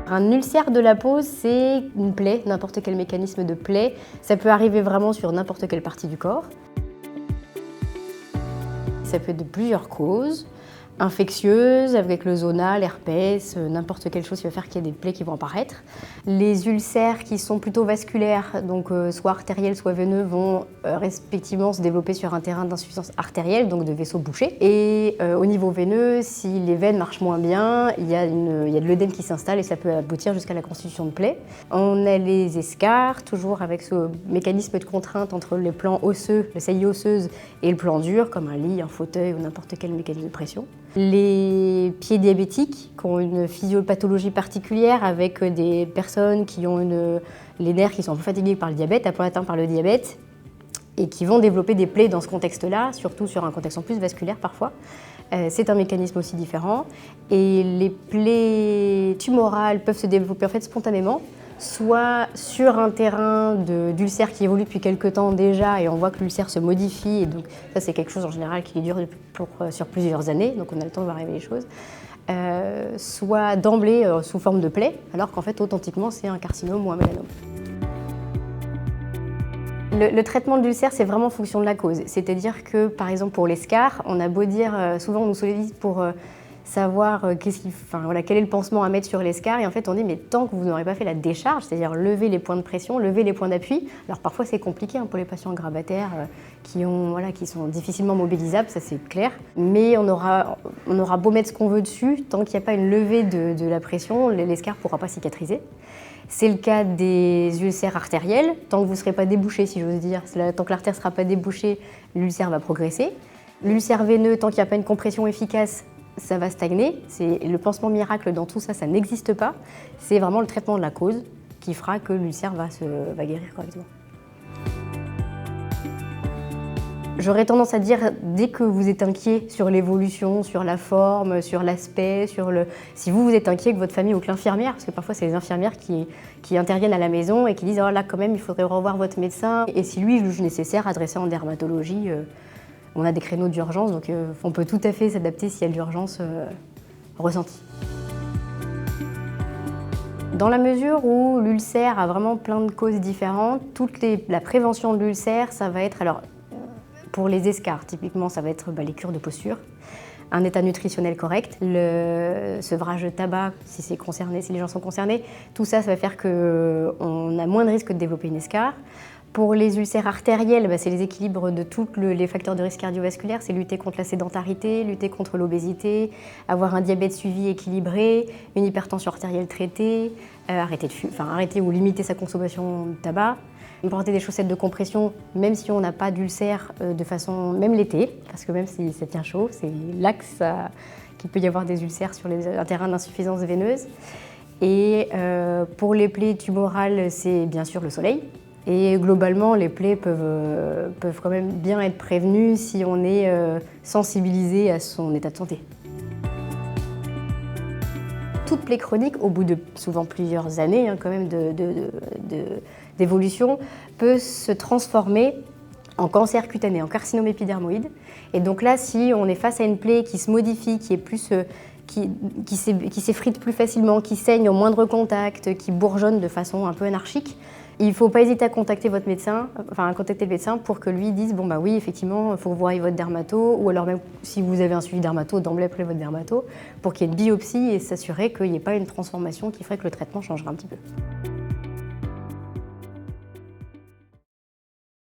Un ulcère de la peau, c'est une plaie, n'importe quel mécanisme de plaie. Ça peut arriver vraiment sur n'importe quelle partie du corps. Ça peut être de plusieurs causes, infectieuses, avec le zona, l'herpès, n'importe quelle chose qui va faire qu'il y a des plaies qui vont apparaître. Les ulcères qui sont plutôt vasculaires, donc soit artériels, soit veineux, vont respectivement se développer sur un terrain d'insuffisance artérielle, donc de vaisseaux bouchés. Et au niveau veineux, si les veines marchent moins bien, il y a de l'œdème qui s'installe et ça peut aboutir jusqu'à la constitution de plaies. On a les escarres, toujours avec ce mécanisme de contrainte entre les plans osseux, la saillie osseuse, et le plan dur, comme un lit, un fauteuil ou n'importe quel mécanisme de pression. Les pieds diabétiques, qui ont une physiopathologie particulière, avec des personnes qui ont les nerfs qui sont un peu fatigués par le diabète, à point atteint par le diabète, et qui vont développer des plaies dans ce contexte-là, surtout sur un contexte en plus vasculaire parfois. C'est un mécanisme aussi différent. Et les plaies tumorales peuvent se développer en fait spontanément, soit sur un terrain d'ulcère qui évolue depuis quelques temps déjà et on voit que l'ulcère se modifie, et donc ça c'est quelque chose en général qui dure sur plusieurs années, donc on a le temps de voir arriver les choses, soit d'emblée sous forme de plaie, alors qu'en fait authentiquement c'est un carcinome ou un mélanome. Le traitement de l'ulcère, c'est vraiment en fonction de la cause. C'est-à-dire que, par exemple, pour l'escarre, on a beau dire, souvent on nous sollicite pour savoir quel est le pansement à mettre sur l'escarre, et en fait on dit, mais tant que vous n'aurez pas fait la décharge, c'est-à-dire lever les points de pression, lever les points d'appui, alors parfois c'est compliqué pour les patients grabataires qui sont difficilement mobilisables, ça c'est clair, mais on aura beau mettre ce qu'on veut dessus, tant qu'il n'y a pas une levée de la pression, l'escarre ne pourra pas cicatriser. C'est le cas des ulcères artériels. Tant que vous ne serez pas débouché, si j'ose dire, tant que l'artère ne sera pas débouchée, l'ulcère va progresser. L'ulcère veineux, tant qu'il n'y a pas une compression efficace, ça va stagner. Le pansement miracle dans tout ça, ça n'existe pas. C'est vraiment le traitement de la cause qui fera que l'ulcère va guérir correctement. J'aurais tendance à dire, dès que vous êtes inquiet sur l'évolution, sur la forme, sur l'aspect, si vous êtes inquiet que votre famille ou que l'infirmière, parce que parfois c'est les infirmières qui interviennent à la maison et qui disent « Oh là quand même, il faudrait revoir votre médecin ». Et si lui juge nécessaire, adresser en dermatologie. On a des créneaux d'urgence, donc on peut tout à fait s'adapter s'il y a de l'urgence ressentie. Dans la mesure où l'ulcère a vraiment plein de causes différentes, la prévention de l'ulcère, ça va être... Pour les escarres, typiquement, ça va être les cures de posture, un état nutritionnel correct, le sevrage de tabac, si les gens sont concernés, tout ça, ça va faire qu'on a moins de risque de développer une escarre. Pour les ulcères artériels, c'est les équilibres de tous les facteurs de risque cardiovasculaire, c'est lutter contre la sédentarité, lutter contre l'obésité, avoir un diabète suivi équilibré, une hypertension artérielle traitée, arrêter ou limiter sa consommation de tabac. Porter des chaussettes de compression, même si on n'a pas d'ulcère, même l'été, parce que même si ça tient chaud, c'est là qu'il peut y avoir des ulcères sur un terrain d'insuffisance veineuse. Et pour les plaies tumorales, c'est bien sûr le soleil. Et globalement, les plaies peuvent quand même bien être prévenues si on est sensibilisé à son état de santé. Toute plaie chronique, au bout de souvent plusieurs années quand même d'évolution, peut se transformer en cancer cutané, en carcinome épidermoïde. Et donc là, si on est face à une plaie qui se modifie, qui s'effrite plus facilement, qui saigne au moindre contact, qui bourgeonne de façon un peu anarchique, il ne faut pas hésiter à contacter le médecin pour que lui dise bon oui, effectivement, il faut voir votre dermato, ou alors même si vous avez un suivi dermato, d'emblée appelez votre dermato pour qu'il y ait une biopsie et s'assurer qu'il n'y ait pas une transformation qui ferait que le traitement changera un petit peu.